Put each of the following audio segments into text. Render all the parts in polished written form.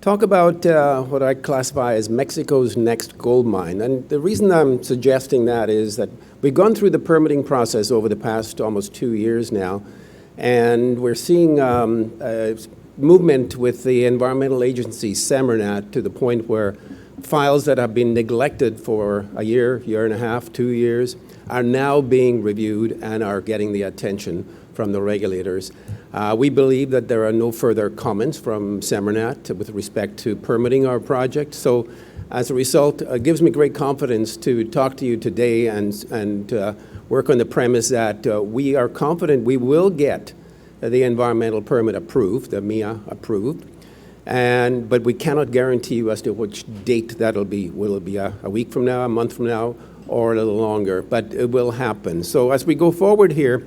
talk about what I classify as Mexico's next gold mine. And the reason I'm suggesting that is that we've gone through the permitting process over the past almost 2 years now, and we're seeing movement with the environmental agency, SEMARNAT, to the point where files that have been neglected for a year, year and a half, 2 years, are now being reviewed and are getting the attention from the regulators. We believe that there are no further comments from SEMARNAT with respect to permitting our project. So as a result, it gives me great confidence to talk to you today and work on the premise that we are confident we will get the environmental permit approved, the MIA approved, but we cannot guarantee you as to which date that'll be. Will it be a week from now, a month from now, or a little longer? But it will happen. So as we go forward here,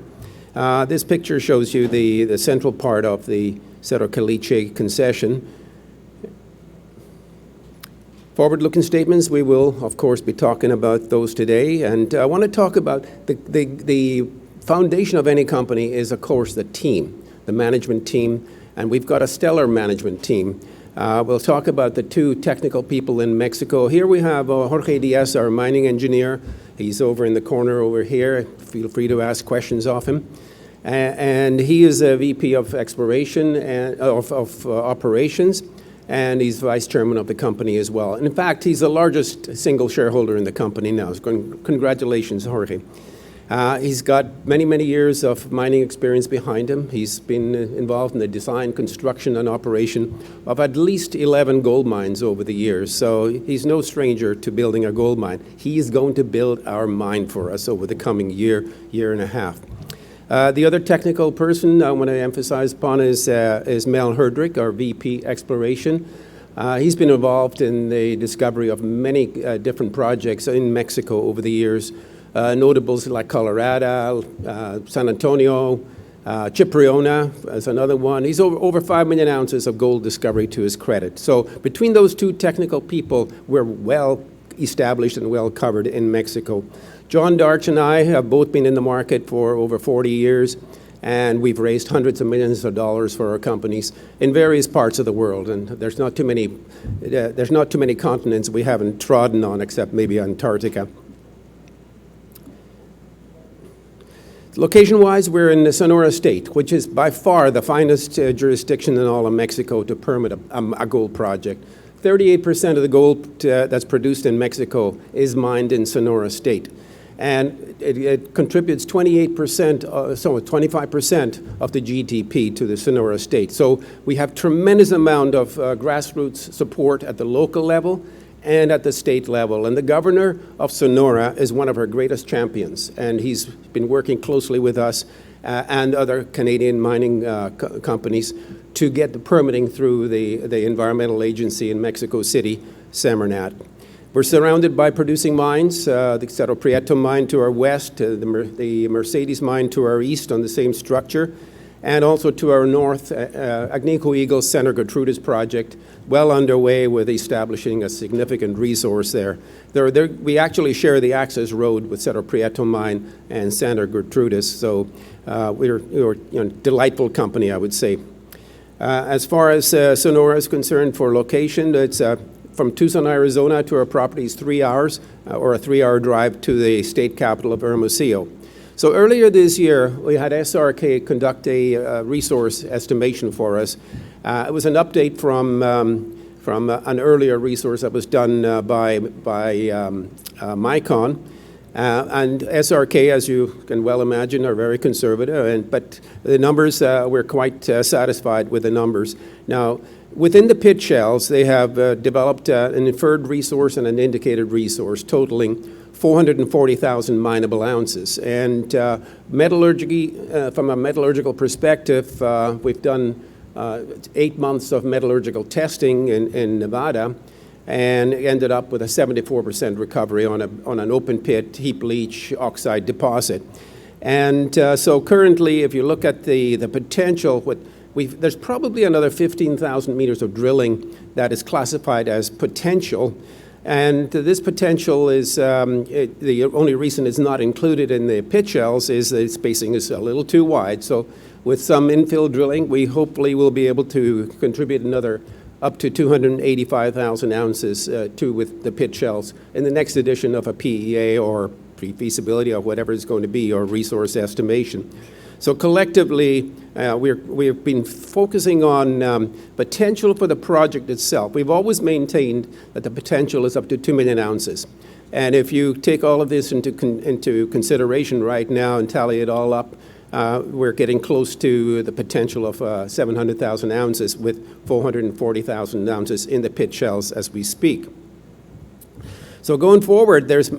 this picture shows you the central part of the Cerro Caliche concession. Forward-looking statements, we will, of course, be talking about those today. And I want to talk about the foundation of any company is, of course, the team, the management team. And we've got a stellar management team. We'll talk about the two technical people in Mexico. Here we have Jorge Diaz, our mining engineer. He's over in the corner over here. Feel free to ask questions of him. And he is a VP of exploration and of operations, and he's vice chairman of the company as well. And in fact, he's the largest single shareholder in the company now. So congratulations, Jorge. He's got many, many years of mining experience behind him. He's been involved in the design, construction, and operation of at least 11 gold mines over the years. So he's no stranger to building a gold mine. He is going to build our mine for us over the coming year, year and a half. The other technical person I want to emphasize upon is Mel Herdrick, our VP Exploration. He's been involved in the discovery of many different projects in Mexico over the years. Notables like Colorado, San Antonio, Chipriona is another one. He's over 5 million ounces of gold discovery to his credit. So between those two technical people, we're well established and well covered in Mexico. John Darch and I have both been in the market for over 40 years, and we've raised hundreds of millions of dollars for our companies in various parts of the world. And there's not too many continents we haven't trodden on, except maybe Antarctica. Location-wise, we're in the Sonora State, which is by far the finest jurisdiction in all of Mexico to permit a gold project. 38% of the gold that's produced in Mexico is mined in Sonora State. And it contributes 28%, 25% of the GDP to the Sonora State. So we have tremendous amount of grassroots support at the local level and at the state level. And the governor of Sonora is one of our greatest champions, and he's been working closely with us and other Canadian mining companies to get the permitting through the environmental agency in Mexico City, SEMARNAT. We're surrounded by producing mines, the Cerro Prieto mine to our west, the Mercedes mine to our east on the same structure, and also to our north, Agnico Eagle's Santa Gertrudis project, well underway with establishing a significant resource there. We actually share the access road with Cerro Prieto mine and Santa Gertrudis, so we're delightful company, I would say. As far as Sonora is concerned for location, it's from Tucson, Arizona to our property is 3 hours, or a 3-hour drive to the state capital of Hermosillo. So earlier this year, we had SRK conduct a resource estimation for us. It was an update from an earlier resource that was done by Micon. And SRK, as you can well imagine, are very conservative, but the numbers, we're quite satisfied with the numbers. Now, within the pit shells, they have developed an inferred resource and an indicated resource totaling 440,000 mineable ounces. And metallurgy, from a metallurgical perspective, we've done 8 months of metallurgical testing in Nevada, and ended up with a 74% recovery on an open pit heap leach oxide deposit. And so currently, if you look at the potential, there's probably another 15,000 meters of drilling that is classified as potential. And this potential is, the only reason it's not included in the pit shells is the spacing is a little too wide. So with some infill drilling, we hopefully will be able to contribute another up to 285,000 ounces with the pit shells in the next edition of a PEA or pre-feasibility or whatever it's going to be, or resource estimation. So collectively, we've been focusing on potential for the project itself. We've always maintained that the potential is up to 2 million ounces. And if you take all of this into consideration right now and tally it all up, we're getting close to the potential of 700,000 ounces with 440,000 ounces in the pit shells as we speak. So going forward, there's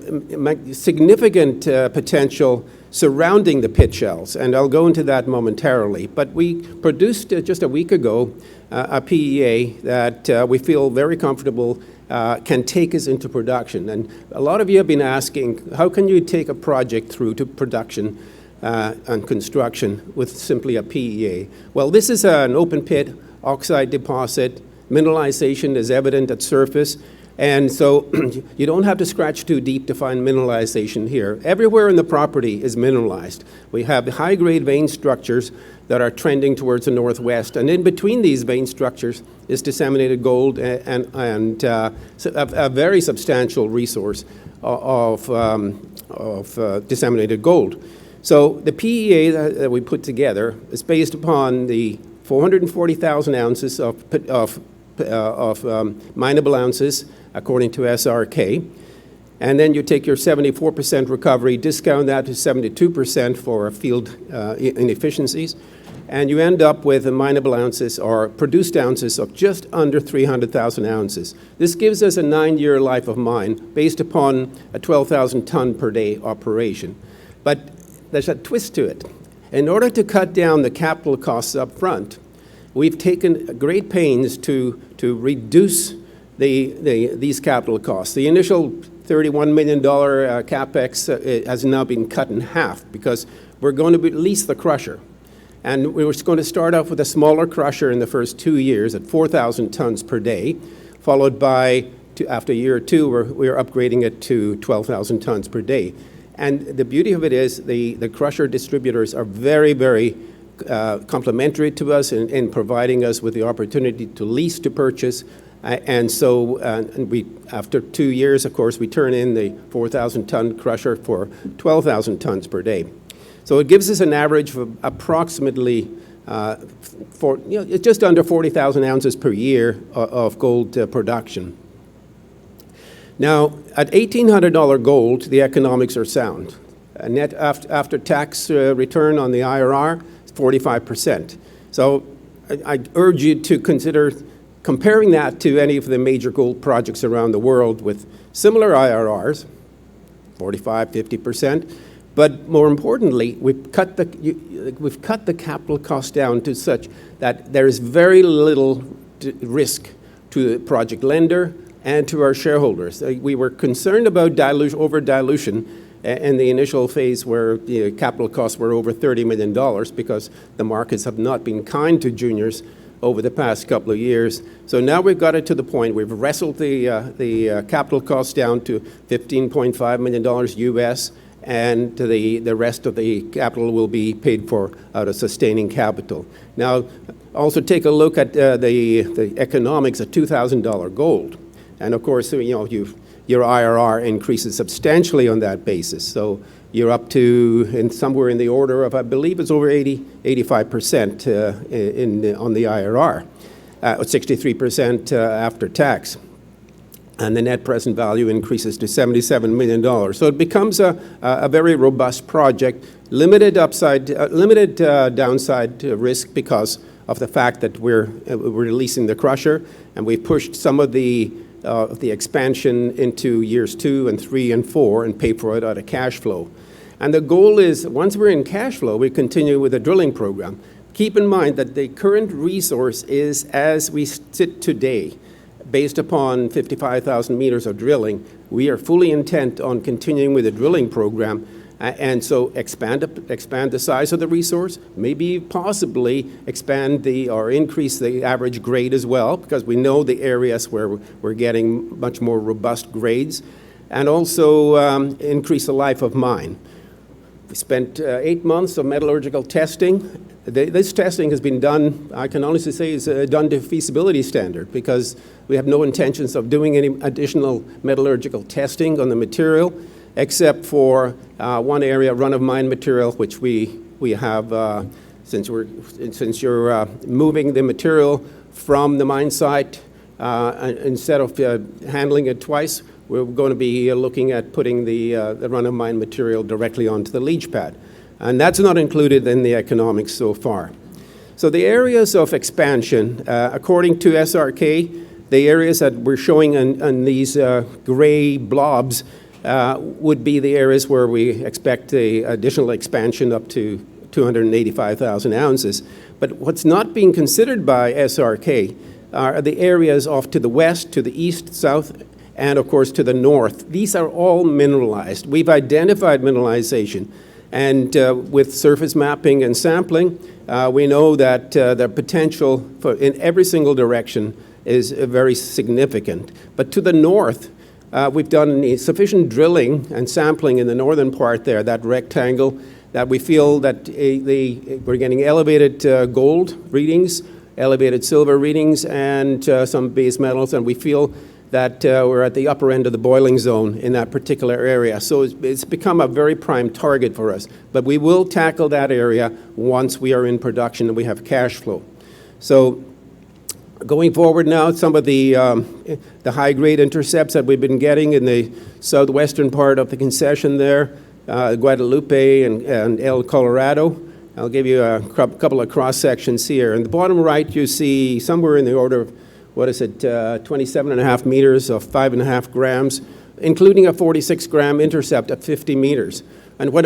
significant potential surrounding the pit shells, and I'll go into that momentarily. But we produced just a week ago a PEA that we feel very comfortable can take us into production. And a lot of you have been asking, how can you take a project through to production and construction with simply a PEA? Well, this is an open pit oxide deposit. Mineralization is evident at surface. And so you don't have to scratch too deep to find mineralization here. Everywhere in the property is mineralized. We have high-grade vein structures that are trending towards the northwest. And in between these vein structures is disseminated gold and a very substantial resource of disseminated gold. So the PEA that we put together is based upon the 440,000 ounces of mineable ounces, according to SRK. And then you take your 74% recovery, discount that to 72% for field inefficiencies, and you end up with mineable ounces or produced ounces of just under 300,000 ounces. This gives us a 9-year life of mine based upon a 12,000 ton per day operation. But there's a twist to it. In order to cut down the capital costs up front, we've taken great pains to reduce these capital costs. The initial $31 million CapEx has now been cut in half because we're going to lease the crusher. And we were going to start off with a smaller crusher in the first 2 years at 4,000 tons per day, followed by, after year or two, we're upgrading it to 12,000 tons per day. And the beauty of it is the crusher distributors are very, very complementary to us in providing us with the opportunity to lease to purchase. And so after 2 years, of course, we turn in the 4,000-ton crusher for 12,000 tons per day. So it gives us an average of approximately it's just under 40,000 ounces per year of gold production. Now, at $1,800 gold, the economics are sound. A net after-tax return on the IRR is 45%. So I urge you to consider comparing that to any of the major gold projects around the world with similar IRRs, 45, 50%. But more importantly, we've cut the capital cost down to such that there is very little risk to the project lender and to our shareholders. We were concerned about over-dilution in the initial phase where the capital costs were over $30 million because the markets have not been kind to juniors over the past couple of years. So now we've got it to the point we've wrestled the capital costs down to $15.5 million US, and the rest of the capital will be paid for out of sustaining capital. Now, also take a look at the economics at $2,000 gold. And of course, your IRR increases substantially on that basis. So you're up to somewhere in the order of, I believe it's over 85% on the IRR, 63% after tax. And the net present value increases to $77 million. So it becomes a very robust project, limited downside risk because of the fact that we're releasing the crusher, and we've pushed some of the expansion into years 2 and 3 and 4 and pay for it out of cash flow. And the goal is, once we're in cash flow, we continue with the drilling program. Keep in mind that the current resource is, as we sit today, based upon 55,000 meters of drilling. We are fully intent on continuing with the drilling program, and so expand the size of the resource, maybe possibly expand or increase the average grade as well, because we know the areas where we're getting much more robust grades, and also increase the life of mine. We spent 8 months of metallurgical testing. This testing has been done, I can honestly say, is done to feasibility standard, because we have no intentions of doing any additional metallurgical testing on the material, except for one area, run-of-mine material, which we have, since you're moving the material from the mine site, instead of handling it twice, we're going to be looking at putting the run-of-mine material directly onto the leach pad. And that's not included in the economics so far. So the areas of expansion, according to SRK, the areas that we're showing on these gray blobs would be the areas where we expect the additional expansion up to 285,000 ounces. But what's not being considered by SRK are the areas off to the west, to the east, south, and of course to the north. These are all mineralized. We've identified mineralization. And with surface mapping and sampling, we know that the potential for in every single direction is very significant. But to the north, we've done sufficient drilling and sampling in the northern part there, that rectangle, that we feel that we're getting elevated gold readings, elevated silver readings, and some base metals, and we feel that we're at the upper end of the boiling zone in that particular area. So it's become a very prime target for us. But we will tackle that area once we are in production and we have cash flow. So going forward now, some of the high-grade intercepts that we've been getting in the southwestern part of the concession there, Guadalupe and El Colorado. I'll give you a couple of cross-sections here. In the bottom right, you see somewhere in the order of 27.5 meters of 5.5 grams, including a 46-gram intercept at 50 meters. And what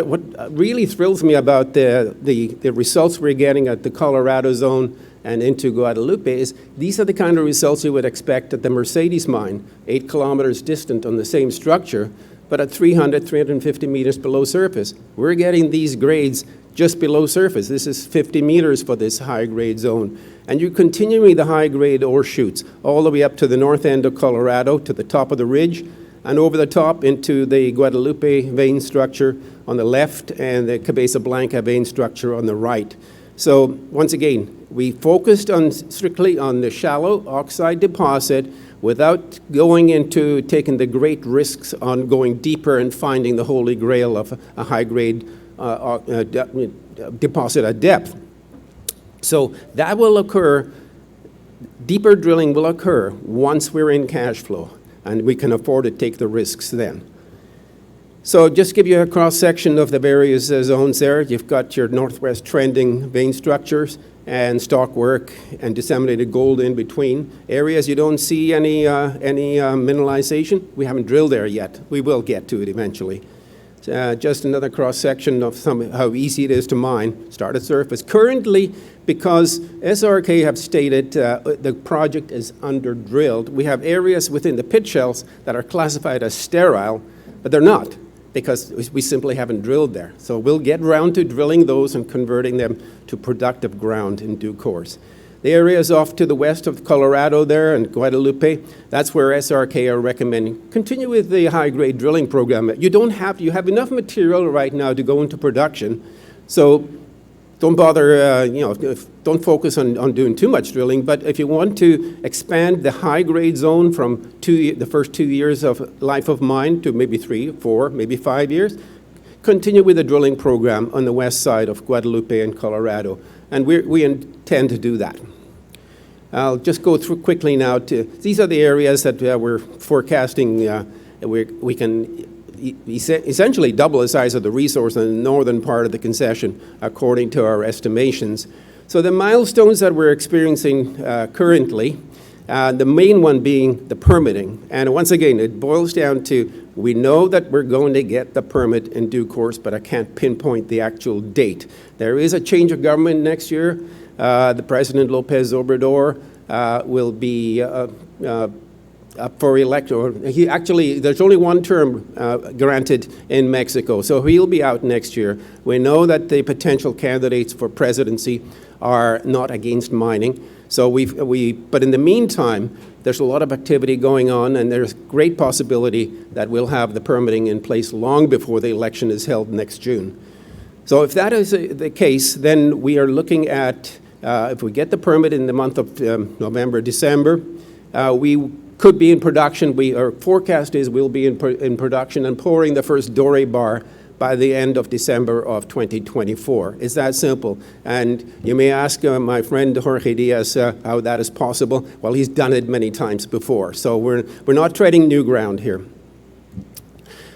really thrills me about the results we're getting at the Colorado Zone and into Guadalupe is these are the kind of results you would expect at the Mercedes mine, 8 kilometers distant on the same structure, but at 350 meters below surface. We're getting these grades just below surface. This is 50 meters for this high-grade zone. And you're continuing the high-grade ore shoots all the way up to the north end of Colorado, to the top of the ridge, and over the top into the Guadalupe vein structure on the left and the Cabeza Blanca vein structure on the right. So once again, we focused strictly on the shallow oxide deposit without going into taking the great risks on going deeper and finding the holy grail of a high-grade deposit at depth. So that will occur, deeper drilling will occur once we're in cash flow, and we can afford to take the risks then. So just give you a cross-section of the various zones there. You've got your northwest trending vein structures and stockwork and disseminated gold in between. Areas you don't see any mineralization, we haven't drilled there yet. We will get to it eventually. Just another cross-section of how easy it is to mine, start at surface. Currently, because SRK have stated the project is under-drilled, we have areas within the pit shells that are classified as sterile, but they're not, because we simply haven't drilled there. So we'll get around to drilling those and converting them to productive ground in due course. The areas off to the west of Colorado there and Guadalupe, that's where SRK are recommending continue with the high-grade drilling program. You have enough material right now to go into production, so don't bother, don't focus on doing too much drilling, but if you want to expand the high-grade zone from the first 2 years of life of mine to maybe 3, 4, maybe 5 years, continue with the drilling program on the west side of Guadalupe and Colorado, and we intend to do that. I'll just go through quickly now these are the areas that we're forecasting we can essentially double the size of the resource in the northern part of the concession according to our estimations. So the milestones that we're experiencing currently, the main one being the permitting. And once again, it boils down to we know that we're going to get the permit in due course, but I can't pinpoint the actual date. There is a change of government next year. The President Lopez Obrador will be up for election. There's only one term granted in Mexico, so he'll be out next year. We know that the potential candidates for presidency are not against mining. So but in the meantime, there's a lot of activity going on, and there's great possibility that we'll have the permitting in place long before the election is held next June. So if that is the case, then we are looking at, if we get the permit in the month of November, December, we could be in production. Our forecast is we'll be in production and pouring the first doré bar by the end of December of 2024. It's that simple. And you may ask my friend Jorge Diaz how that is possible. Well, he's done it many times before. So we're not treading new ground here.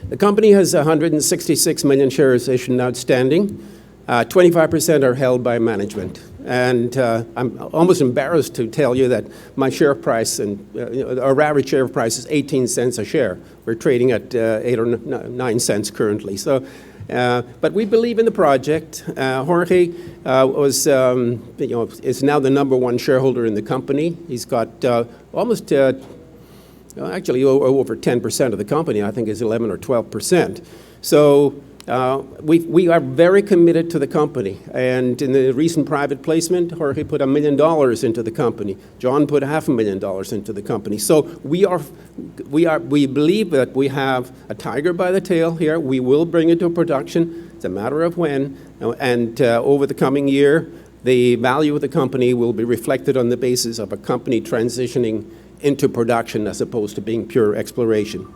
The company has 166 million shares issued and outstanding. 25% are held by management. And I'm almost embarrassed to tell you that my share price, our average share price is 18 cents a share. We're trading at 8 or 9 cents currently. So, but we believe in the project. Jorge is now the #1 shareholder in the company. He's got almost, actually over 10% of the company. I think is 11 or 12%. So we are very committed to the company, and in the recent private placement, Jorge put $1 million into the company. John put $500,000 into the company. So we believe that we have a tiger by the tail here. We will bring it to production. It's a matter of when, and over the coming year, the value of the company will be reflected on the basis of a company transitioning into production as opposed to being pure exploration.